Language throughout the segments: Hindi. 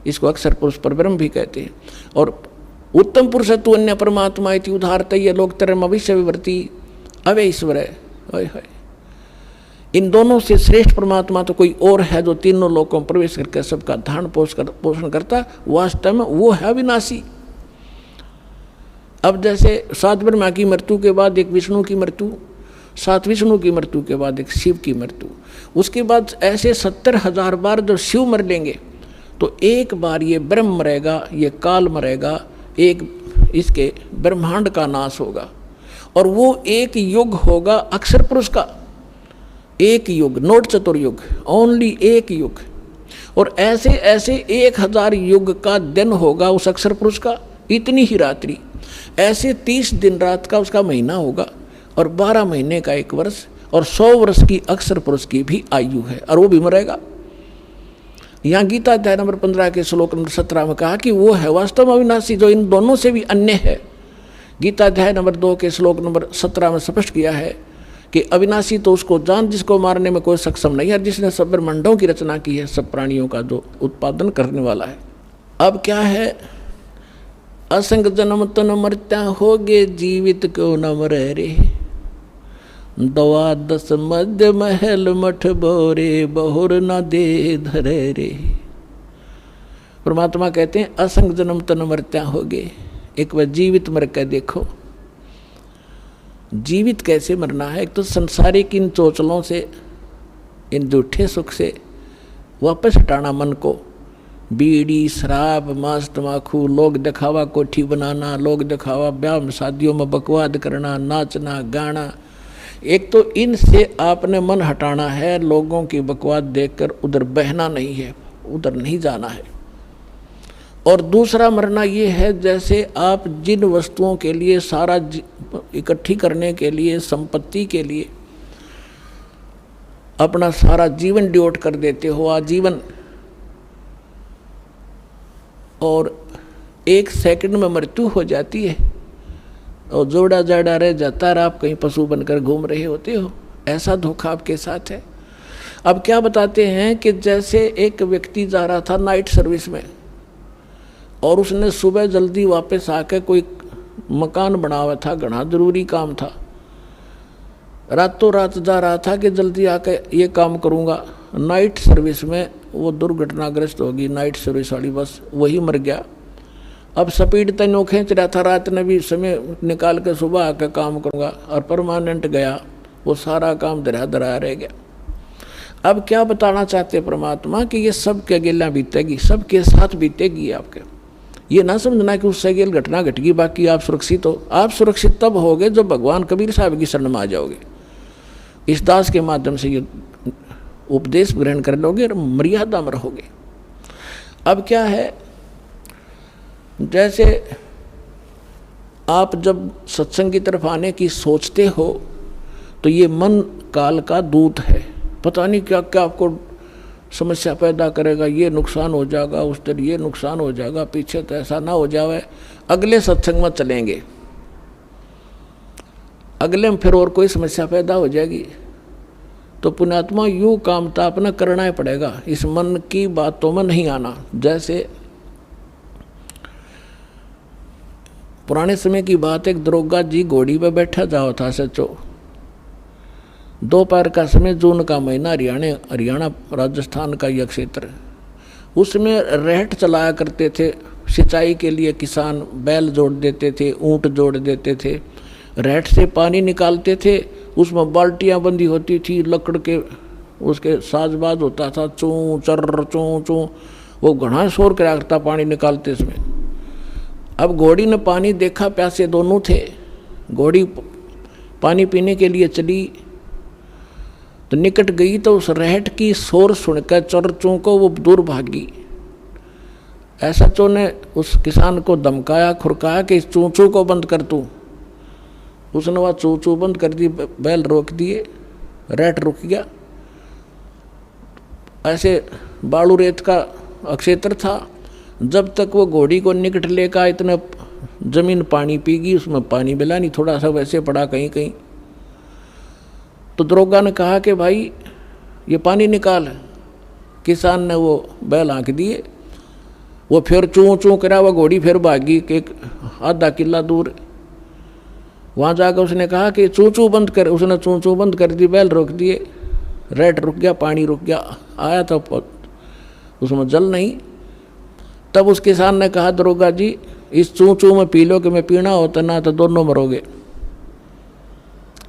इसको अक्षर पुरुष परब्रह्म भी कहते हैं। और उत्तम पुरुष तु अन्य परमात्मा इति उदाहरत ये लोग तरम अविश्य विवर्ती अवे ईश्वर है। इन दोनों से श्रेष्ठ परमात्मा तो कोई और है जो तीनों लोकों में प्रवेश करके सबका धारण पोषण करता, वास्तव में वो है अविनाशी। अब जैसे 7 ब्रह्मा की मृत्यु के बाद एक विष्णु की मृत्यु, 7 विष्णु की मृत्यु के बाद एक शिव की मृत्यु, उसके बाद ऐसे 70,000 बार जब शिव मर लेंगे तो एक बार ये ब्रह्म मरेगा, ये काल मरेगा, एक इसके ब्रह्मांड का नाश होगा। और वो एक युग होगा अक्षर पुरुष का, एक युग, नोट चतुर्युग, ओनली एक युग। और ऐसे ऐसे 1000 युग का दिन होगा उस अक्षर पुरुष का, इतनी ही रात्रि। ऐसे 30 दिन रात का उसका महीना होगा, और 12 महीने का 1 वर्ष, और 100 वर्ष की अक्षर पुरुष की भी आयु है, और वो भी मरेगा। यहाँ गीता अध्याय नंबर 15 के श्लोक नंबर 17 में कहा कि वो है वास्तव में अविनाशी जो इन दोनों से भी अन्य है। गीता अध्याय नंबर 2 के श्लोक नंबर 17 में स्पष्ट किया है कि अविनाशी तो उसको जान जिसको मारने में कोई सक्षम नहीं है, जिसने सब ब्रह्मांडों की रचना की है, सब प्राणियों का जो उत्पादन करने वाला है। अब क्या है, असंग जन्म तन मरत्या होगे, जीवित क्यों न मरे रे, 12 मध्य महल मठ बोरे, बहुर न दे धरे रे। परमात्मा कहते हैं असंग जन्म तन मरत्या होगे, एक बार जीवित मर के देखो। जीवित कैसे मरना है, एक तो संसारिक इन चोचलों से, इन झूठे सुख से वापस हटाना मन को, बीड़ी शराब मांस तमाकू, लोग दिखावा कोठी बनाना, लोग दिखावा ब्याह शादियों में बकवाद करना, नाचना गाना, एक तो इनसे आपने मन हटाना है, लोगों की बकवाद देखकर उधर बहना नहीं है, उधर नहीं जाना है। और दूसरा मरना ये है, जैसे आप जिन वस्तुओं के लिए सारा इकट्ठी करने के लिए, संपत्ति के लिए अपना सारा जीवन ड्योट कर देते हो आजीवन, और 1 सेकंड में मृत्यु हो जाती है और जोड़ा जाड़ा रह जाता है, आप कहीं पशु बनकर घूम रहे होते हो, ऐसा धोखा आपके साथ है। अब क्या बताते हैं कि जैसे एक व्यक्ति जा रहा था नाइट सर्विस में, और उसने सुबह जल्दी वापस आकर कोई मकान बना हुआ था, घना जरूरी काम था, रातों रात जा रहा था कि जल्दी आकर ये काम करूँगा। नाइट सर्विस में वो दुर्घटनाग्रस्त होगी, नाइट सर्विस वाली बस, वही मर गया। अब स्पीड तनो खींच रहा था, रात ने भी समय निकाल के सुबह आकर काम करूँगा, और परमानेंट गया, वो सारा काम धरा धरा रह गया। अब क्या बताना चाहते परमात्मा कि ये सब के अकेला बीतेगी, सबके साथ बीतेगी आपके। ये ना समझना कि उससे अकेल घटना घटेगी बाकी आप सुरक्षित हो। आप सुरक्षित तब होगे जब भगवान कबीर साहब की शरण में आ जाओगे, इस दास के माध्यम से ये उपदेश ग्रहण कर लोगे और मर्यादा में रहोगे। अब क्या है, जैसे आप जब सत्संग की तरफ आने की सोचते हो तो ये मन काल का दूत है, पता नहीं क्या क्या आपको समस्या पैदा करेगा, ये नुकसान हो जाएगा, उस दिन ये नुकसान हो जाएगा, पीछे तो ऐसा ना हो जाए, अगले सत्संग में चलेंगे, अगले में फिर और कोई समस्या पैदा हो जाएगी। तो पुण्यात्मा यूँ काम तो अपना करना ही पड़ेगा, इस मन की बातों में नहीं आना। जैसे पुराने समय की बात, एक दरोगा जी घोड़ी पे बैठा जाओ था सचो, दोपहर का समय, जून का महीना, हरियाणा राजस्थान का यह क्षेत्र, उसमें रहट चलाया करते थे सिंचाई के लिए किसान, बैल जोड़ देते थे, ऊंट जोड़ देते थे, रहट से पानी निकालते थे, उसमें बाल्टियां बंधी होती थी, लकड़ के उसके साजबाज होता था, चूँ चर्र चूँ चूँ, वो घना शोर कराया करता पानी निकालते समय। अब घोड़ी ने पानी देखा, प्यासे दोनों थे, घोड़ी पानी पीने के लिए चली तो निकट गई तो उस रहट की शोर सुनकर चरचों को वो दूर भागी। ऐसा चो ने उस किसान को धमकाया, खुरकाया कि इस चूचू को बंद कर तू। उसने वह चूचू बंद कर दी, बैल रोक दिए, रहट रुक गया। ऐसे बालू रेत का क्षेत्र था, जब तक वो घोड़ी को निकट लेकर इतना जमीन पानी पीगी, उसमें पानी मिला नहीं, थोड़ा सा वैसे पड़ा कहीं कहीं। तो दरोगा ने कहा कि भाई ये पानी निकाल। किसान ने वो बैल आंक दिए, वो फिर चूं चूं करा, वो घोड़ी फिर भागी के आधा किला दूर। वहाँ जाकर उसने कहा कि चूं चूं बंद कर। उसने चूं चूं बंद कर दी, बैल रोक दिए, रेट रुक गया, पानी रुक गया, आया तो उसमें जल नहीं। तब उस किसान ने कहा, दरोगा जी इस चूं चूं में पी लो कि मैं पीना होता ना तो दोनों मरोगे।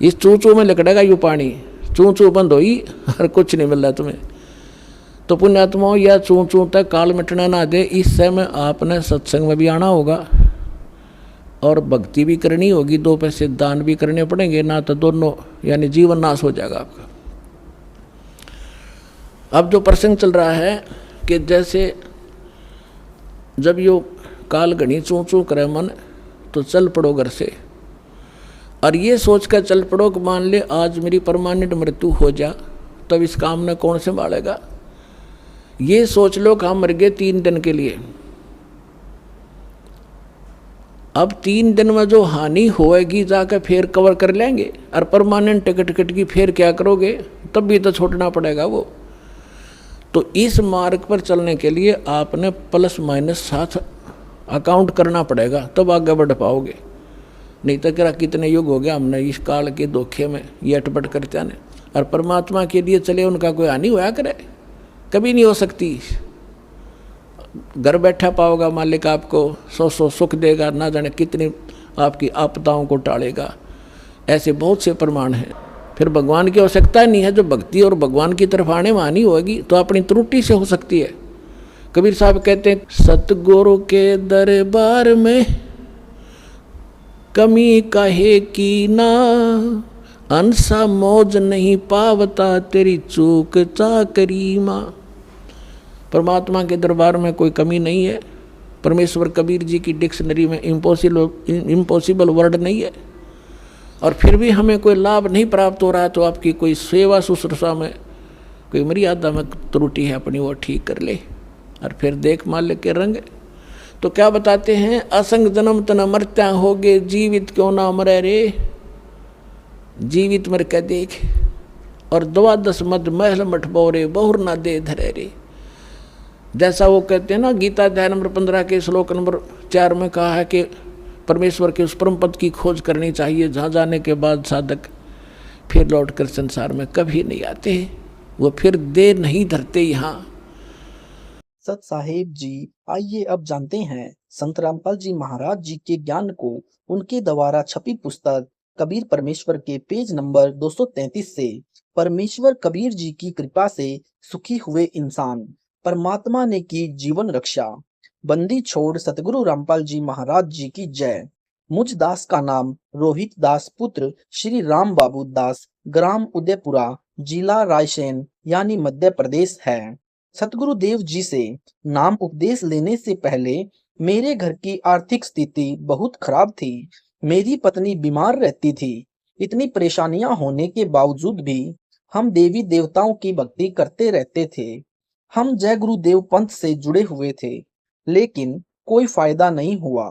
इस चूं चूं में लिकड़ेगा यू पानी, चूं चूं बंद होई और कुछ नहीं मिल रहा तुम्हें। तो पुण्यात्माओं, यह चूं चूं तक काल मिटना ना दे। इस समय आपने सत्संग में भी आना होगा और भक्ति भी करनी होगी, 2 पैसे दान भी करने पड़ेंगे, ना तो दोनों यानी जीवन नाश हो जाएगा आपका। अब जो प्रसंग चल रहा है कि जैसे जब यो काल घनी चूं चूं करे मन, तो चल पड़ो घर से और ये सोच कर चल पड़ो कि मान ले आज मेरी परमानेंट मृत्यु हो जा, तब इस काम में कौन संभालेगा। ये सोच लो कि हम मर गए 3 दिन के लिए। अब 3 दिन में जो हानि होएगी जाकर फिर कवर कर लेंगे, और परमानेंट टिकट की फिर क्या करोगे, तब भी तो छोड़ना पड़ेगा वो। तो इस मार्ग पर चलने के लिए आपने प्लस माइनस साथ अकाउंट करना पड़ेगा, तब आगे बढ़ पाओगे। नहीं तो क्या कितने युग हो गया हमने इस काल के धोखे में ये अटपट करते हैं। और परमात्मा के लिए चले उनका कोई हानि होया करे, कभी नहीं हो सकती। घर बैठा पाओगा मालिक आपको 100 सुख देगा, ना जाने कितनी आपकी आपदाओं को टालेगा। ऐसे बहुत से प्रमाण हैं। फिर भगवान की आवश्यकता नहीं है। जो भक्ति और भगवान की तरफ आने में हानि होगी तो अपनी त्रुटि से हो सकती है। कबीर साहब कहते हैं, सतगुरु के दरबार में कमी काहे की ना, अंसा मौज नहीं पावता तेरी चूक चाकरी माँ। परमात्मा के दरबार में कोई कमी नहीं है। परमेश्वर कबीर जी की डिक्शनरी में इम्पॉसिबल वर्ड नहीं है। और फिर भी हमें कोई लाभ नहीं प्राप्त हो रहा है, तो आपकी कोई सेवा शुश्रूषा में कोई मर्यादा में त्रुटि है अपनी, वो ठीक कर ले और फिर देख मालिक के रंग। तो क्या बताते हैं, असंग जन्म तना मरत्या होगे, जीवित क्यों ना मरे रे, जीवित मर के देख। और 12 मद महल मठ बोरे, बहुर ना दे धरे रे। जैसा वो कहते हैं ना, गीता अध्याय नंबर 15 के श्लोक नंबर 4 में कहा है कि परमेश्वर के उस परम पद की खोज करनी चाहिए, जहाँ जाने के बाद साधक फिर लौटकर संसार में कभी नहीं आते, वो फिर देर नहीं धरते यहाँ। सत साहेब जी, आइए अब जानते हैं संत रामपाल जी महाराज जी के ज्ञान को उनके द्वारा छपी पुस्तक कबीर परमेश्वर के पेज नंबर 233 से। परमेश्वर कबीर जी की कृपा से सुखी हुए इंसान, परमात्मा ने की जीवन रक्षा। बंदी छोड़ सतगुरु रामपाल जी महाराज जी की जय। मुझ दास का नाम रोहित दास पुत्र श्री राम बाबू दास, ग्राम उदयपुरा, जिला रायसेन यानी मध्य प्रदेश है। सतगुरु देव जी से नाम उपदेश लेने से पहले मेरे घर की आर्थिक स्थिति बहुत खराब थी। मेरी पत्नी बीमार रहती थी। इतनी परेशानियां होने के बावजूद भी हम देवी देवताओं की भक्ति करते रहते थे। हम जय गुरुदेव पंथ से जुड़े हुए थे, लेकिन कोई फायदा नहीं हुआ।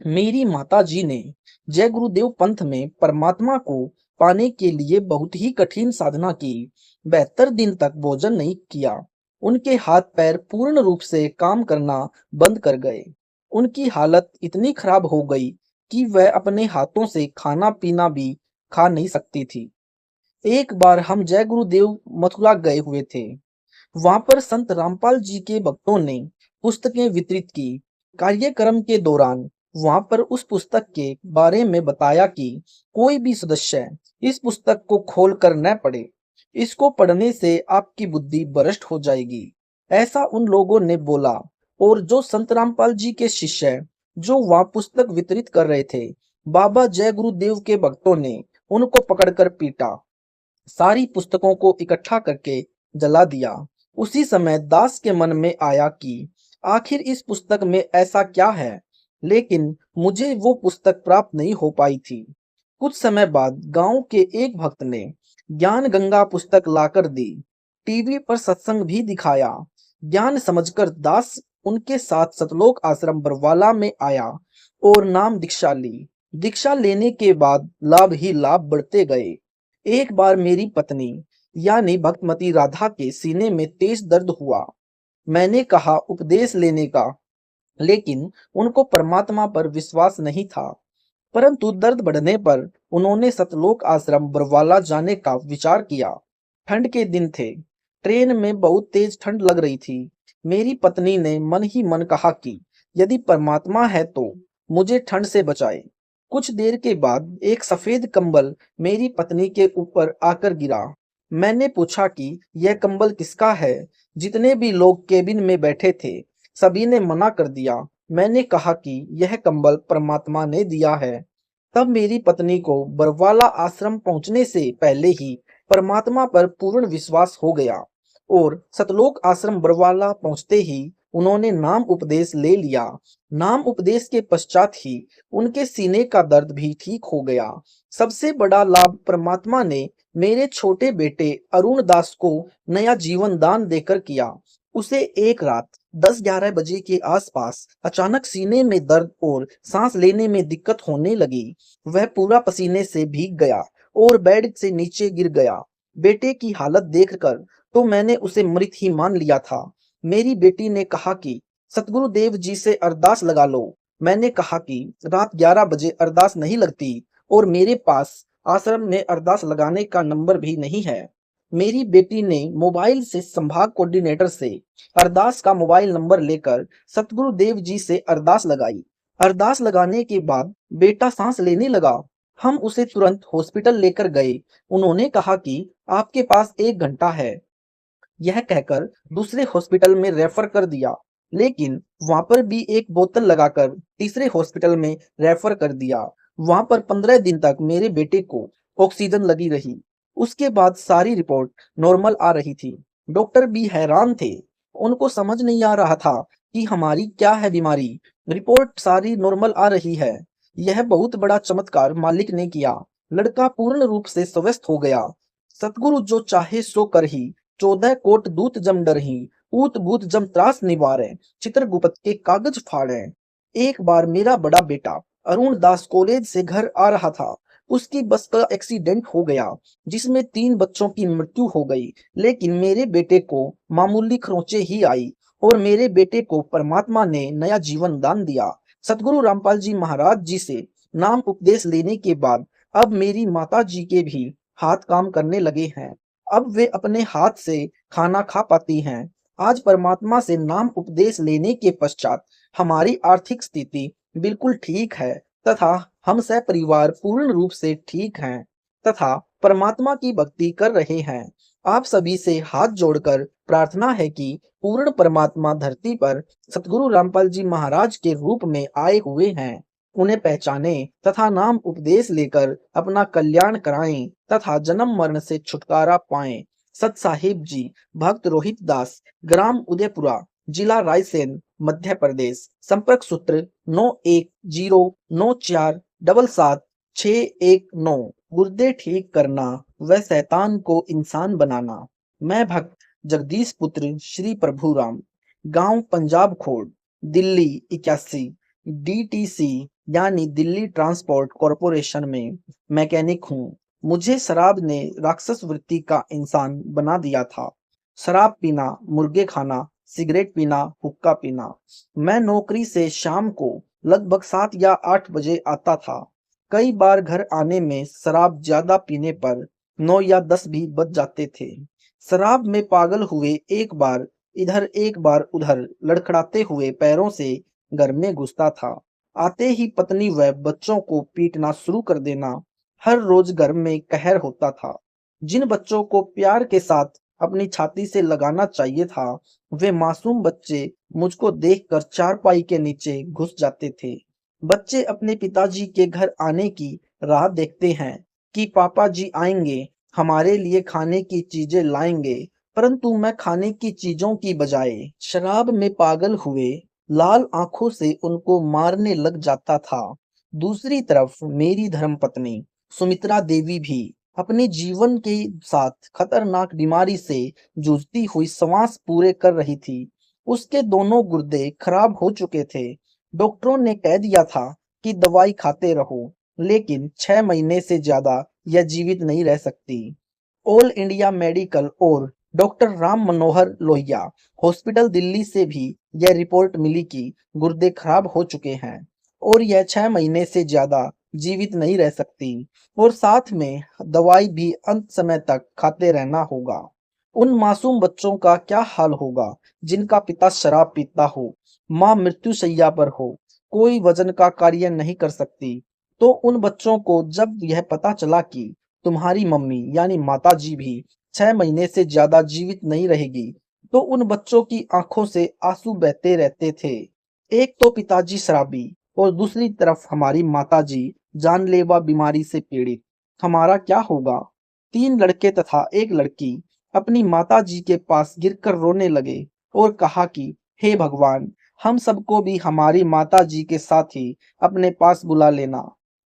मेरी माता जी ने जय गुरुदेव पंथ में परमात्मा को पाने के लिए बहुत ही कठिन साधना की। 72 दिन तक भोजन नहीं किया। उनके हाथ पैर पूर्ण रूप से काम करना बंद कर गए। उनकी हालत इतनी खराब हो गई कि वह अपने हाथों से खाना पीना भी खा नहीं सकती थी। एक बार हम जय गुरुदेव मथुरा गए हुए थे। वहां पर संत रामपाल जी के भक्तों ने पुस्तकें वितरित की। कार्यक्रम के दौरान वहां पर उस पुस्तक के बारे में बताया कि कोई भी सदस्य इस पुस्तक को खोलकर न पढ़े, इसको पढ़ने से आपकी बुद्धि भ्रष्ट हो जाएगी, ऐसा उन लोगों ने बोला। और जो संत रामपाल जी के शिष्य जो वहां पुस्तक वितरित कर रहे थे, बाबा जय गुरुदेव के भक्तों ने उनको पकड़कर पीटा, सारी पुस्तकों को इकट्ठा करके जला दिया। उसी समय दास के मन में आया कि आखिर इस पुस्तक में ऐसा क्या है, लेकिन मुझे वो पुस्तक प्राप्त नहीं हो पाई थी। कुछ समय बाद गांव के एक भक्त ने ज्ञान गंगा पुस्तक लाकर दी। टीवी पर सत्संग भी दिखाया। ज्ञान समझकर दास उनके साथ सतलोक आश्रम बरवाला में आया और नाम दीक्षा ली। दीक्षा लेने के बाद लाभ ही लाभ बढ़ते गए। एक बार मेरी पत्नी यानी भक्तमती राधा के सीने में तेज दर्द हुआ। मैंने कहा उपदेश लेने का लेकिन उनको परमात्मा पर विश्वास नहीं था। परंतु दर्द बढ़ने पर उन्होंने सतलोक आश्रम बरवाला जाने का विचार किया। ठंड के दिन थे। ट्रेन में बहुत तेज ठंड लग रही थी। मेरी पत्नी ने मन ही मन कहा कि यदि परमात्मा है तो मुझे ठंड से बचाए। कुछ देर के बाद एक सफेद कंबल मेरी पत्नी के ऊपर आकर गिरा। मैंने पूछा कि यह कंबल किसका है? जितने भी लोग केबिन में बैठे थे, सभी ने मना कर दिया। मैंने कहा कि यह कंबल परमात्मा ने दिया है। तब मेरी पत्नी को बरवाला आश्रम पहुंचने से पहले ही परमात्मा पर पूर्ण विश्वास हो गया और सतलोक आश्रम बरवाला पहुंचते ही उन्होंने नाम उपदेश ले लिया। नाम उपदेश के पश्चात ही उनके सीने का दर्द भी ठीक हो गया। सबसे बड़ा लाभ परमात्मा ने मेरे छोटे बेटे अरुण दास को नया जीवन दान देकर किया। उसे एक रात 10-11 बजे के आसपास अचानक सीने में दर्द और सांस लेने में दिक्कत होने लगी। वह पूरा पसीने से भीग गया और बेड से नीचे गिर गया। बेटे की हालत देखकर तो मैंने उसे मृत ही मान लिया था। मेरी बेटी ने कहा कि सतगुरु देव जी से अरदास लगा लो। मैंने कहा कि रात 11 बजे अरदास नहीं लगती और मेरे पास आश्रम में अरदास लगाने का नंबर भी नहीं है। मेरी बेटी ने मोबाइल से संभाग कोऑर्डिनेटर से अरदास का मोबाइल नंबर लेकर सतगुरु देव जी से अरदास लगाई। अरदास लगाने के बाद बेटा सांस लेने लगा। हम उसे तुरंत हॉस्पिटल लेकर गए। उन्होंने कहा कि आपके पास 1 घंटा है। यह कहकर दूसरे हॉस्पिटल में रेफर कर दिया, लेकिन वहां पर भी एक बोतल लगाकर तीसरे हॉस्पिटल में रेफर कर दिया। वहां पर 15 दिन तक मेरे बेटे को ऑक्सीजन लगी रही। उसके बाद सारी रिपोर्ट नॉर्मल आ रही थी। डॉक्टर भी हैरान थे। उनको समझ नहीं आ रहा था कि हमारी क्या है बीमारी। रिपोर्ट सारी नॉर्मल आ रही है। यह बहुत बड़ा चमत्कार मालिक ने किया। लड़का पूर्ण रूप से स्वस्थ हो गया। सतगुरु जो चाहे सो कर ही 14 कोट दूत जम डरही, ऊत भूत जम त्रास निवारे, चित्रगुप्त के कागज फाड़े। एक बार मेरा बड़ा बेटा अरुण दास कॉलेज से घर आ रहा था। उसकी बस का एक्सीडेंट हो गया, जिसमें 3 बच्चों की मृत्यु हो गई। लेकिन मेरे बेटे को मामूली खरोंचे ही आई और मेरे बेटे को परमात्मा ने नया जीवन दान दिया। सतगुरु रामपाल जी महाराज जी से नाम उपदेश लेने के बाद अब मेरी माता जी के भी हाथ काम करने लगे हैं। अब वे अपने हाथ से खाना खा पाती हैं। आज परमात्मा से नाम उपदेश लेने के पश्चात हमारी आर्थिक स्थिति बिल्कुल ठीक है तथा हम सपरिवार पूर्ण रूप से ठीक हैं तथा परमात्मा की भक्ति कर रहे हैं। आप सभी से हाथ जोड़कर प्रार्थना है कि पूर्ण परमात्मा धरती पर सतगुरु रामपाल जी महाराज के रूप में आए हुए हैं। उन्हें पहचाने तथा नाम उपदेश लेकर अपना कल्याण कराएं तथा जन्म मरण से छुटकारा पाएं। सत साहिब जी, भक्त रोहित दास, ग्राम उदयपुरा, जिला रायसेन, मध्य प्रदेश। संपर्क सूत्र 9109477619। गुर्दे ठीक करना व शैतान को इंसान बनाना। मैं भक्त जगदीश पुत्र श्री प्रभु राम, गांव पंजाब खोड़, दिल्ली 81, डीटीसी यानी दिल्ली ट्रांसपोर्ट कॉरपोरेशन में मैकेनिक हूँ। मुझे शराब ने राक्षस वृत्ति का इंसान बना दिया था। शराब पीना, मुर्गे खाना, सिगरेट पीना, हुक्का पीना। मैं नौकरी से शाम को लगभग 7 या 8 बजे आता था। कई बार घर आने में शराब ज्यादा पीने पर 9 या 10 भी बज जाते थे। शराब में पागल हुए एक बार इधर एक बार उधर लड़खड़ाते हुए पैरों से घर में घुसता था। आते ही पत्नी व बच्चों को पीटना शुरू कर देना। हर रोज घर में कहर होता था। जिन बच्चों को प्यार के साथ अपनी छाती से लगाना चाहिए था, वे मासूम बच्चे मुझको देखकर चारपाई के नीचे घुस जाते थे। बच्चे अपने पिताजी के घर आने की राह देखते हैं कि पापा जी आएंगे, हमारे लिए खाने की चीजें लाएंगे, परंतु मैं खाने की चीजों की बजाय शराब में पागल हुए लाल आंखों से उनको मारने लग जाता था। दूसरी तरफ मेरी धर्मपत्नी सुमित्रा देवी भी अपने जीवन के साथ खतरनाक बीमारी से जूझती हुई श्वास पूरे कर रही थी। उसके दोनों गुर्दे खराब हो चुके थे। डॉक्टरों ने कह दिया था कि दवाई खाते रहो, लेकिन 6 महीने से ज्यादा यह जीवित नहीं रह सकती। ऑल इंडिया मेडिकल और डॉक्टर राम मनोहर लोहिया हॉस्पिटल दिल्ली से भी यह रिपोर्ट मिली कि गुर्दे खराब हो चुके हैं और यह 6 महीने से ज्यादा जीवित नहीं रह सकती और साथ में दवाई भी अंत समय तक खाते रहना होगा। उन मासूम बच्चों का क्या हाल होगा जिनका पिता शराब पीता हो, माँ मृत्युशैया पर हो, कोई वजन का कार्य नहीं कर सकती। तो उन बच्चों को जब यह पता चला कि तुम्हारी मम्मी यानी माता जी भी 6 महीने से ज्यादा जीवित नहीं रहेगी, तो उन बच्चों की आंखों से आंसू बहते रहते थे। एक तो पिताजी शराबी और दूसरी तरफ हमारी माताजी जानलेवा बीमारी से पीड़ित। हमारा क्या होगा? 3 लड़के तथा एक लड़की अपनी माताजी के पास गिरकर रोने लगे और कहा कि हे भगवान, हम सबको भी हमारी माताजी के साथ ही अपने पास बुला लेना।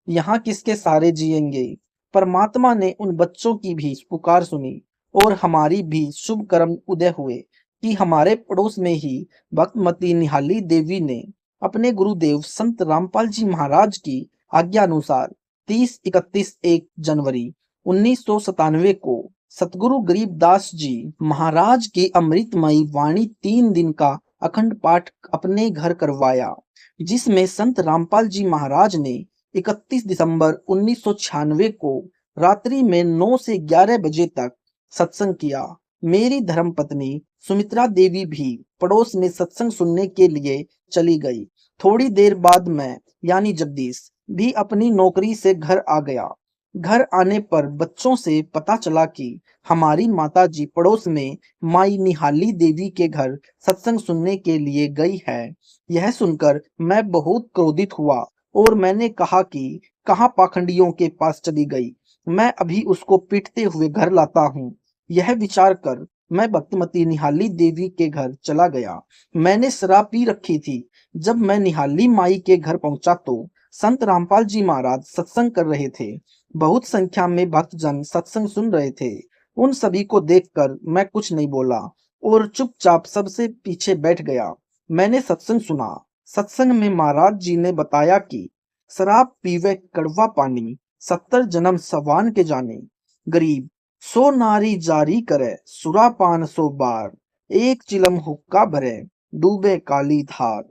यहाँ किसके सहारे जिएंगे? परमात्मा ने उन बच्चों की भी पुकार सुनी और हमारी भी शुभ कर्म उदय हुए कि हमारे पड़ोस में ही भक्तमती निहाली देवी ने अपने गुरुदेव संत रामपाल जी महाराज की आज्ञा अनुसार 30-31 जनवरी 1997 को सतगुरु गरीबदास जी महाराज की अमृतमयी वाणी 3 दिन का अखंड पाठ अपने घर करवाया, जिसमें संत रामपाल जी महाराज ने 31 दिसंबर 1996 को रात्रि में 9 से 11 बजे तक सत्संग किया। मेरी धर्मपत्नी सुमित्रा देवी भी पड़ोस में सत्संग सुनने के लिए चली गई। थोड़ी देर बाद मैं यानी जगदीश भी अपनी नौकरी से घर आ गया। घर आने पर बच्चों से पता चला कि हमारी माताजी पड़ोस में माई निहाली देवी के घर सत्संग सुनने के लिए गई है। यह सुनकर मैं बहुत क्रोधित हुआ और मैंने कहा कि कहाँ पाखंडियों के पास चली गई, मैं अभी उसको पीटते हुए घर लाता हूँ। यह विचार कर मैं भक्तिमती निहाली देवी के घर चला गया। मैंने शराब पी रखी थी। जब मैं निहाली माई के घर पहुंचा तो संत रामपाल जी महाराज सत्संग कर रहे थे। बहुत संख्या में भक्तजन सत्संग सुन रहे थे। उन सभी को देखकर मैं कुछ नहीं बोला और चुपचाप सबसे पीछे बैठ गया। मैंने सत्संग सुना। सत्संग में महाराज जी ने बताया कि शराब पीवे कड़वा पानी, 70 जन्म सवान के जाने। गरीब 100 नारी जारी करे, सुरापान 100 बार, एक चिलम हुक्का भरे, डूबे काली धार।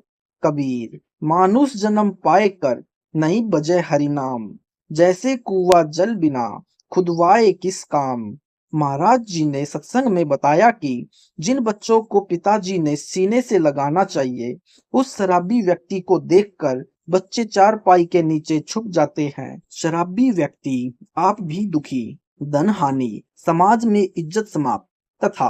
कबीर मानुष जन्म पाए कर, नहीं बजे हरि नाम, जैसे कुआं जल बिना, खुदवाए किस काम। महाराज जी ने सत्संग में बताया कि जिन बच्चों को पिताजी ने सीने से लगाना चाहिए, उस शराबी व्यक्ति को देखकर बच्चे चारपाई के नीचे छुप जाते हैं। शराबी व्यक्ति आप भी दुखी, धन हानि, समाज में इज्जत समाप्त तथा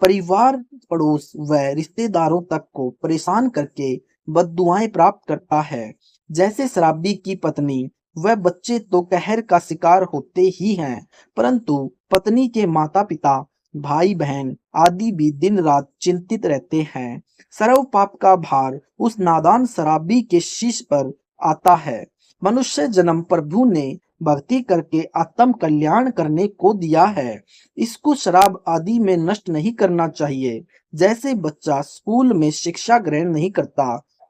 परिवार, पड़ोस व रिश्तेदारों तक को परेशान करके बद्दुआएं प्राप्त करता है। जैसे शराबी की पत्नी व बच्चे तो कहर का शिकार होते ही हैं, परंतु पत्नी के माता पिता, भाई बहन आदि भी दिन रात चिंतित रहते हैं। सर्व पाप का भार उस नादान शराबी के शीश पर आता है। मनुष्य जन्म प्रभु ने भक्ति करके आत्म कल्याण करने को दिया है। इसको शराब आदि में नष्ट नहीं करना चाहिए। जैसे बच्चा स्कूल में शिक्षा ग्रहण नहीं करता,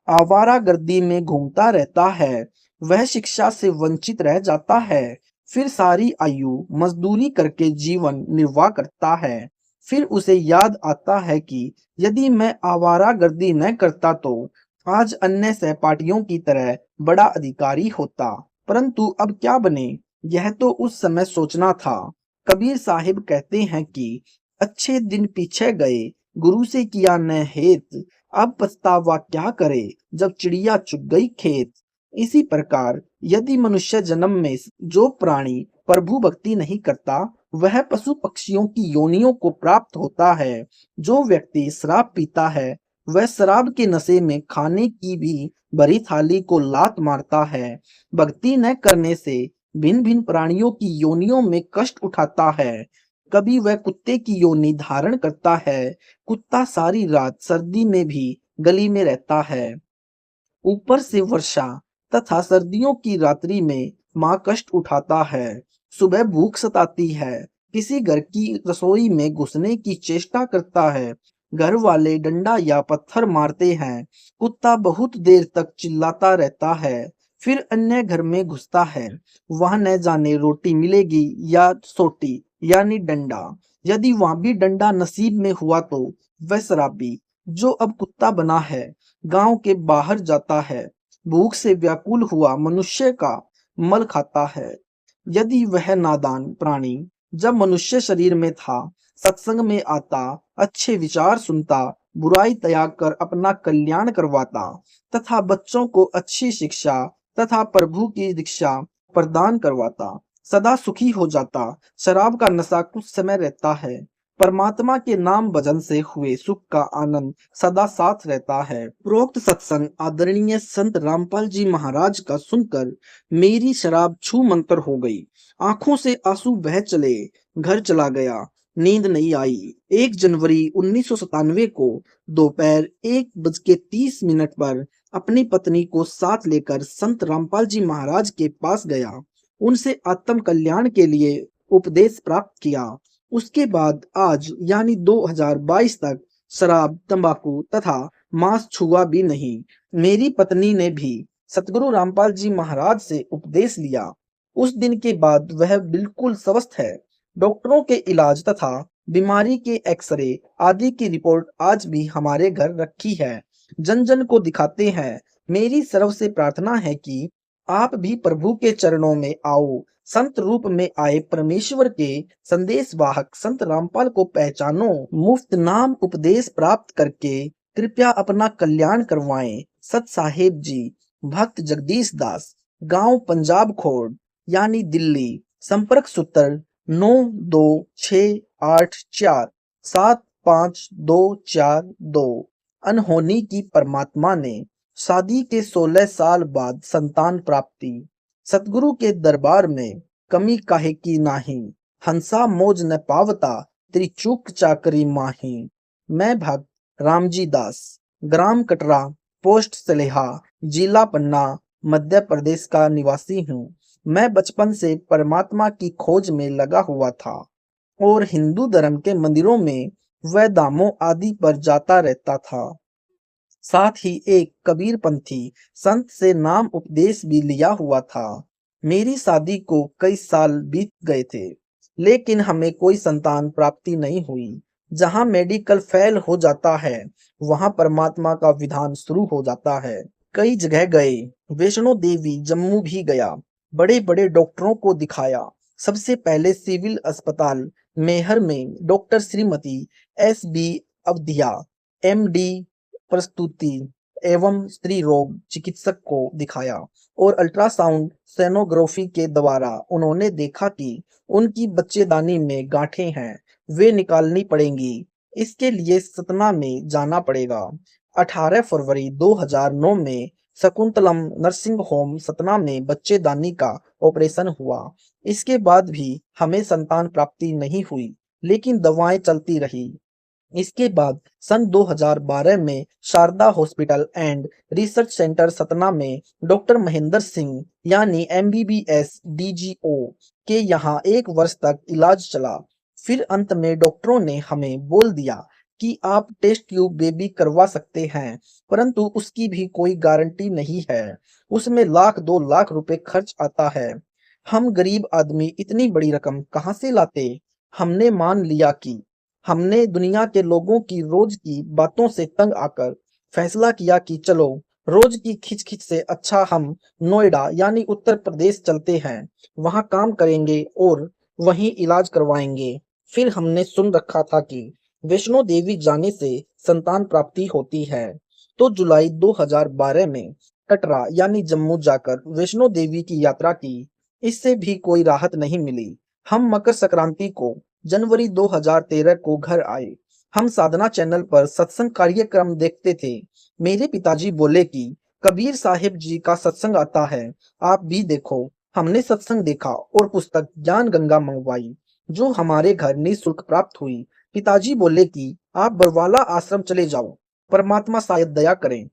आवारागर्दी में घूमता रहता है, वह शिक्षा से वंचित रह जाता है। फिर सारी आयु मजदूरी करके जीवन निर्वाह करता है। फिर उसे याद आता है कि यदि मैं आवारागर्दी न करता तो आज अन्य सहपाठियों की तरह बड़ा अधिकारी होता, परंतु अब क्या बने, यह तो उस समय सोचना था। कबीर साहिब कहते हैं कि अच्छे दिन पीछे गए, गुरु से किया न हेत, अब पछतावा क्या करे जब चिड़िया चुग गई खेत। इसी प्रकार यदि मनुष्य जन्म में जो प्राणी प्रभु भक्ति नहीं करता, वह पशु पक्षियों की योनियों को प्राप्त होता है। जो व्यक्ति शराब पीता है, वह शराब के नशे में खाने की भी भरी थाली को लात मारता है। भक्ति न करने से भिन्न भिन्न प्राणियों की योनियों में कष्ट उठाता है। कभी वह कुत्ते की योनि धारण करता है। कुत्ता सारी रात सर्दी में भी गली में रहता है। ऊपर से वर्षा तथा सर्दियों की रात्रि में माँ कष्ट उठाता है। सुबह भूख सताती है, किसी घर की रसोई में घुसने की चेष्टा करता है। घर वाले डंडा या पत्थर मारते हैं। कुत्ता बहुत देर तक चिल्लाता रहता है, फिर अन्य घर में घुसता है। वह न जाने रोटी मिलेगी या सोटी यानी डंडा। यदि वहां भी डंडा नसीब में हुआ तो वह शराबी जो अब कुत्ता बना है गांव के बाहर जाता है, भूख से व्याकुल हुआ मनुष्य का मल खाता है। यदि वह नादान प्राणी जब मनुष्य शरीर में था सत्संग में आता, अच्छे विचार सुनता, बुराई त्याग कर अपना कल्याण करवाता तथा बच्चों को अच्छी शिक्षा तथा प्रभु की दीक्षा प्रदान करवाता, सदा सुखी हो जाता। शराब का नशा कुछ समय रहता है, परमात्मा के नाम भजन से हुए सुख का आनंद सदा साथ रहता है। उपरोक्त सत्संग आदरणीय संत रामपाल जी महाराज का सुनकर मेरी शराब छू मंतर हो गई। आंखों से आंसू बह चले, घर चला गया, नींद नहीं आई। 1 जनवरी 1997 को दोपहर 1:30 पर अपनी पत्नी को साथ लेकर संत रामपाल जी महाराज के पास गया। उनसे आत्म कल्याण के लिए उपदेश प्राप्त किया। उसके बाद आज यानी 2022 तक शराब, तंबाकू तथा मांस छुआ भी नहीं। मेरी पत्नी ने भी सतगुरु रामपाल जी महाराज से उपदेश लिया। उस दिन के बाद वह बिल्कुल स्वस्थ है। डॉक्टरों के इलाज तथा बीमारी के एक्सरे आदि की रिपोर्ट आज भी हमारे घर रखी है, जन जन को दिखाते हैं। मेरी तरफ से प्रार्थना है कि आप भी प्रभु के चरणों में आओ। संत रूप में आए परमेश्वर के संदेश वाहक संत रामपाल को पहचानो। मुफ्त नाम उपदेश प्राप्त करके कृपया अपना कल्याण करवाएं। सत साहेब जी, भक्त जगदीश दास, गांव पंजाब खोड़ यानी दिल्ली। संपर्क सूत्र 9268475242। अनहोनी की परमात्मा ने शादी के 16 साल बाद संतान प्राप्ति। सतगुरु के दरबार में कमी काहे की नाही, हंसा मौज न पावता त्रिचूक चाकरी माही। मैं भक्त रामजी दास, ग्राम कटरा, पोस्ट सलेहा, जिला पन्ना, मध्य प्रदेश का निवासी हूँ। मैं बचपन से परमात्मा की खोज में लगा हुआ था और हिंदू धर्म के मंदिरों में व धामों आदि पर जाता रहता था। साथ ही एक कबीरपंथी संत से नाम उपदेश भी लिया हुआ था। मेरी शादी को कई साल बीत गए थे, लेकिन हमें कोई संतान प्राप्ति नहीं हुई। जहां मेडिकल फेल हो जाता है, वहां परमात्मा का विधान शुरू हो जाता है। कई जगह गए, वैष्णो देवी, जम्मू भी गया, बड़े बड़े डॉक्टरों को दिखाया। सबसे पहले सिविल अस्पताल मेहर में डॉक्टर श्रीमती SB अवधिया MD प्रस्तुति एवं स्त्री रोग चिकित्सक को दिखाया और अल्ट्रासाउंड सोनोग्राफी के द्वारा उन्होंने देखा कि उनकी बच्चेदानी में गांठें हैं, वे निकालनी पड़ेंगी। इसके लिए सतना में जाना पड़ेगा। 18 फरवरी 2009 में शकुंतलम नर्सिंग होम सतना में बच्चेदानी का ऑपरेशन हुआ। इसके बाद भी हमें संतान प्राप्ति नहीं हुई, लेकिन दवाएं चलती रही। इसके बाद सन 2012 में Sharda hospital and research centre Satna में डॉक्टर महेंद्र सिंह यानी MBBS DGO के यहाँ 1 वर्ष तक इलाज चला। फिर अंत में डॉक्टरों ने हमें बोल दिया कि आप टेस्ट ट्यूब बेबी करवा सकते हैं, परंतु उसकी भी कोई गारंटी नहीं है। उसमें लाख 2 लाख रुपए खर्च आता है। हम गरीब आदमी इतनी बड़ी रकम कहाँ से लाते। हमने मान लिया कि हमने दुनिया के लोगों की रोज की बातों से तंग आकर फैसला किया कि चलो रोज की खिचखिच से अच्छा हम नोएडा यानी उत्तर प्रदेश चलते हैं, वहां काम करेंगे और वहीं इलाज करवाएंगे। फिर हमने सुन रखा था कि वैष्णो देवी जाने से संतान प्राप्ति होती है, तो जुलाई 2012 में कटरा यानी जम्मू जाकर वैष्णो देवी की यात्रा की। इससे भी कोई राहत नहीं मिली। हम मकर संक्रांति को जनवरी 2013 को घर आए। हम साधना चैनल पर सत्संग कार्यक्रम देखते थे। मेरे पिताजी बोले कि कबीर साहिब जी का सत्संग आता है, आप भी देखो। हमने सत्संग देखा और पुस्तक ज्ञान गंगा मंगवाई, जो हमारे घर निःशुल्क प्राप्त हुई। पिताजी बोले कि आप बरवाला आश्रम चले जाओ, परमात्मा शायद दया करें।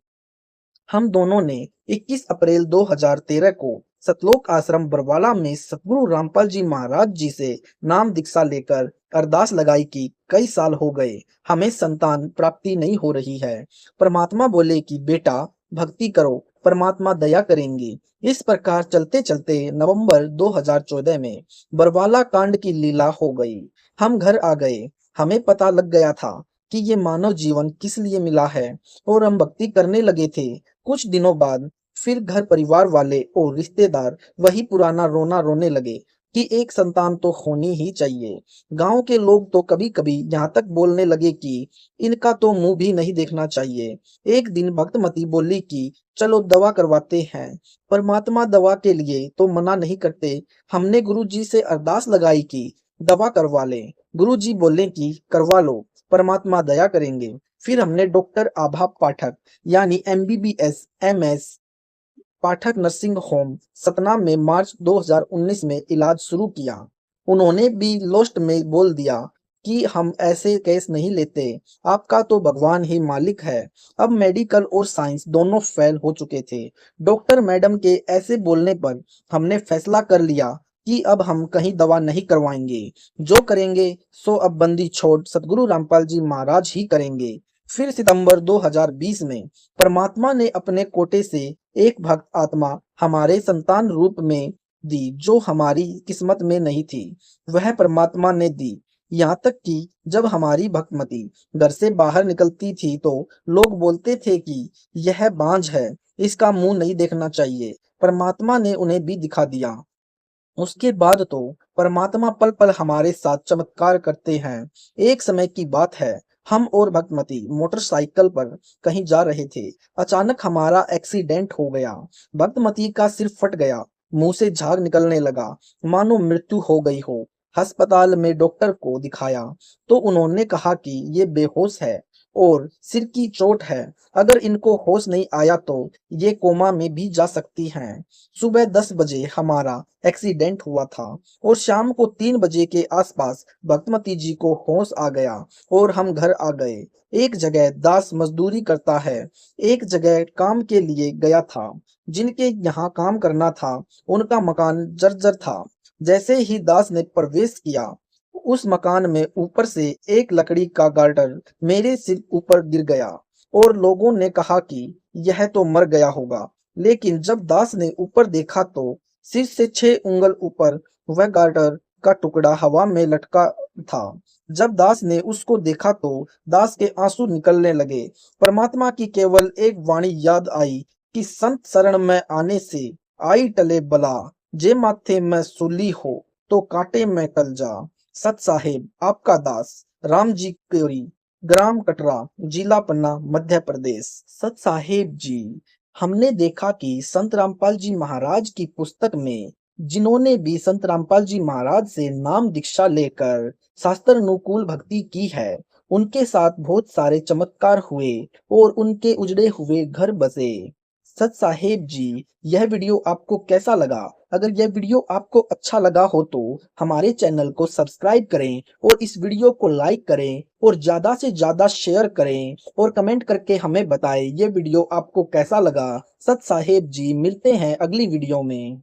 हम दोनों ने 21 अप्रैल 2013 को सतलोक आश्रम बरवाला में सतगुरु रामपाल जी महाराज जी से नाम दीक्षा लेकर अरदास लगाई कि कई साल हो गए, हमें संतान प्राप्ति नहीं हो रही है। परमात्मा बोले कि बेटा भक्ति करो, परमात्मा दया करेंगे। इस प्रकार चलते चलते नवंबर 2014 में बरवाला कांड की लीला हो गई। हम घर आ गए। हमें पता लग गया था कि ये मानव जीवन किस लिए मिला है और हम भक्ति करने लगे थे। कुछ दिनों बाद फिर घर परिवार वाले और रिश्तेदार वही पुराना रोना रोने लगे कि एक संतान तो होनी ही चाहिए। गांव के लोग तो कभी-कभी यहाँ तक बोलने लगे कि इनका तो मुंह भी नहीं देखना चाहिए। एक दिन भक्तमती बोली कि चलो दवा करवाते हैं। परमात्मा दवा के लिए तो मना नहीं करते। हमने गुरुजी से अरदास लगाई कि दवा करवा लें। गुरुजी बोले कि करवा लो, परमात्मा दया करेंगे। फिर हमने डॉक्टर आभा पाठक यानी MBBS MS पाठक नर्सिंग होम सतना में मार्च 2019 में इलाज शुरू किया। उन्होंने भी लास्ट में बोल दिया कि हम ऐसे केस नहीं लेते, आपका तो भगवान ही मालिक है। अब मेडिकल और साइंस दोनों फेल हो चुके थे। डॉक्टर मैडम के ऐसे बोलने पर हमने फैसला कर लिया कि अब हम कहीं दवा नहीं करवाएंगे। जो करेंगे सो अब बंदी छोड़ सतगुरु रामपाल जी महाराज ही करेंगे। फिर सितंबर 2020 में परमात्मा ने अपने कोटे से एक भक्त आत्मा हमारे संतान रूप में दी, जो हमारी किस्मत में नहीं थी, वह परमात्मा ने दी। यहाँ तक कि जब हमारी भक्तमती घर से बाहर निकलती थी तो लोग बोलते थे कि यह बांझ है, इसका मुंह नहीं देखना चाहिए। परमात्मा ने उन्हें भी दिखा दिया। उसके बाद तो परमात्मा पल पल हमारे साथ चमत्कार करते हैं। एक समय की बात है, हम और भक्तमती मोटरसाइकिल पर कहीं जा रहे थे। अचानक हमारा एक्सीडेंट हो गया। भक्तमती का सिर फट गया, मुंह से झाग निकलने लगा, मानो मृत्यु हो गई हो। अस्पताल में डॉक्टर को दिखाया तो उन्होंने कहा कि ये बेहोश है और सिर की चोट है। अगर इनको होश नहीं आया तो ये कोमा में भी जा सकती हैं। सुबह 10 बजे हमारा एक्सीडेंट हुआ था और शाम को 3 बजे के आसपास भक्तमती जी को होश आ गया और हम घर आ गए। एक जगह दास मजदूरी करता है, एक जगह काम के लिए गया था। जिनके यहाँ काम करना था उनका मकान जर्जर था। जैसे ही दास ने प्रवेश किया उस मकान में ऊपर से एक लकड़ी का गार्डर मेरे सिर ऊपर गिर गया और लोगों ने कहा कि यह तो मर गया होगा। लेकिन जब दास ने ऊपर देखा तो सिर से 6 उंगल ऊपर वह गार्डर का टुकड़ा हवा में लटका था। जब दास ने उसको देखा तो दास के आंसू निकलने लगे। परमात्मा की केवल एक वाणी याद आई कि संत शरण में आने से आई टले बला, जे माथे में सूली हो तो कांटे में कल जा। सत साहेब आपका दास राम जी कोरी, ग्राम कटरा, जिला पन्ना, मध्य प्रदेश। सत साहेब जी, हमने देखा कि संत रामपाल जी महाराज की पुस्तक में जिन्होंने भी संत रामपाल जी महाराज से नाम दीक्षा लेकर शास्त्र अनुकूल भक्ति की है, उनके साथ बहुत सारे चमत्कार हुए और उनके उजड़े हुए घर बसे। सत साहेब जी, यह वीडियो आपको कैसा लगा? अगर यह वीडियो आपको अच्छा लगा हो तो हमारे चैनल को सब्सक्राइब करें और इस वीडियो को लाइक करें और ज़्यादा से ज़्यादा शेयर करें और कमेंट करके हमें बताएं ये वीडियो आपको कैसा लगा। सत साहेब जी, मिलते हैं अगली वीडियो में।